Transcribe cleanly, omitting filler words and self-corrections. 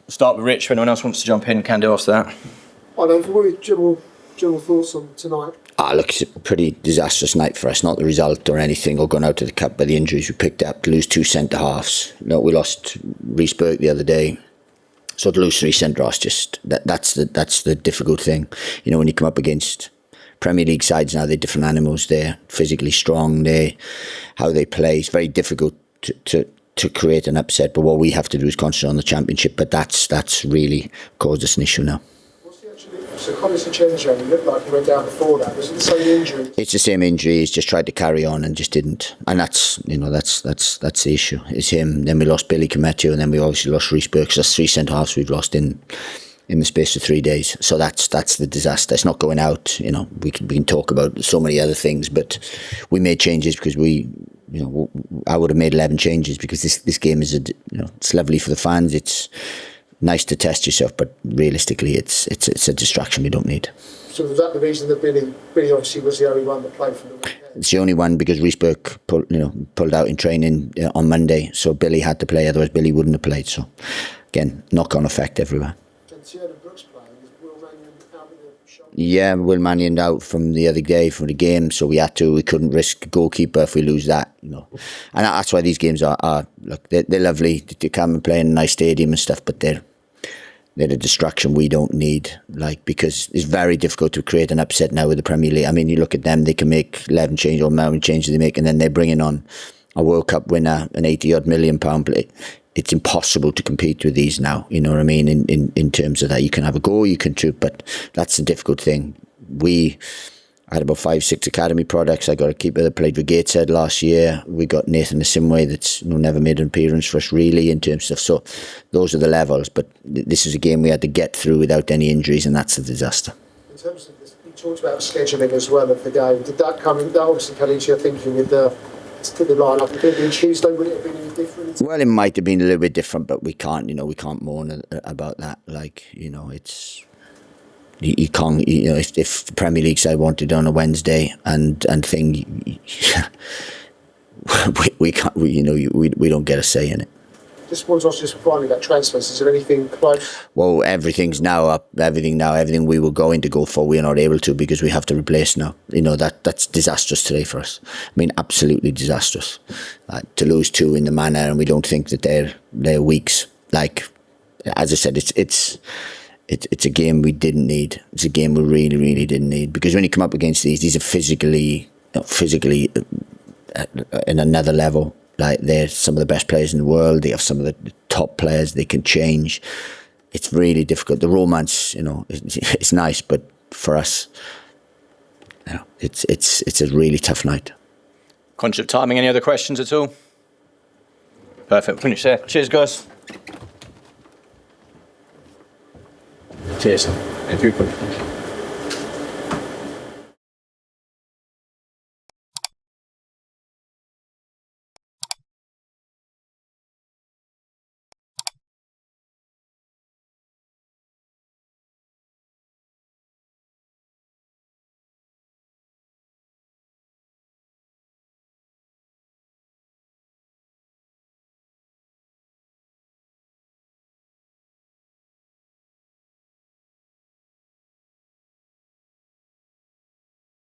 start with Rich. If anyone else wants to jump in, can do after that. I don't know, what are your general thoughts on tonight? Look, it's a pretty disastrous night for us. Not the result or anything, or going out to the cup, but the injuries we picked up. To lose 2 centre halves. We lost Reece Burke the other day. So to lose 3 centre halves, just that's the difficult thing. When you come up against Premier League sides now, they're different animals. They're physically strong. How they play. It's very difficult to create an upset. But what we have to do is concentrate on the Championship. But that's really caused us an issue now. So Conor Sichenje, he looked like he went down before that. Was it the same injury? It's the same injury. He's just tried to carry on and just didn't. And that's the issue. It's him. Then we lost Billy Koumetio, and then we obviously lost Reece Burke. So that's 3 centre halves we've lost in the space of 3 daes. So that's the disaster. It's not going out. We can talk about so many other things, but we made changes because I would have made 11 changes because this game is it's lovely for the fans. It's nice to test yourself, but realistically, it's a distraction we don't need. So was that the reason that Billy obviously was the only one that played for the weekend? It's the only one because Reece Burke pulled out in training on Monday, so Billy had to play. Otherwise, Billy wouldn't have played. So again, knock-on effect everywhere. And Tiernan Brooks playing, is Will Mannion out with the shoulder? Yeah, Will Mannion out from the other day from the game, so we couldn't risk goalkeeper if we lose that. And that's why these games are look, they're lovely. They come and play in a nice stadium and stuff, but they're a distraction we don't need, because it's very difficult to create an upset now with the Premier League. I mean, you look at them, they can make 11 changes or how many changes they make, and then they're bringing on a World Cup winner, an 80-odd million pound play. It's impossible to compete with these now, you know what I mean, in terms of that. You can have a goal, you can shoot, but that's the difficult thing. I had about 5-6 academy products. I got a keeper that played with Gateshead last year. We got Nathan Asimwe that's never made an appearance for us really in terms of, so those are the levels. But this is a game we had to get through without any injuries, and that's a disaster. In terms of this, you talked about scheduling as well of the game. Did that obviously come into your thinking with the line-up? If it had been Tuesday, would it have been any different? Well, it might have been a little bit different, but we can't moan about that. It's... You can't, if the Premier League side wanted on a Wednesday and thing, we can't, we don't get a say in it. Just want to ask finally about transfers. Is there anything close? Well, everything's now up. Everything we were going to go for, we're not able to because we have to replace now. That's disastrous today for us. I mean, absolutely disastrous. To lose 2 in the manner, and we don't think that they're weeks. As I said, it's a game we didn't need. It's a game we really, really didn't need. Because when you come up against these are physically in another level. They're some of the best players in the world. They have some of the top players. They can change. It's really difficult. The romance, it's nice, but for us, it's a really tough night. Conscious of timing, any other questions at all? Perfect, finish there. Cheers, guys. Cheers. Thank you.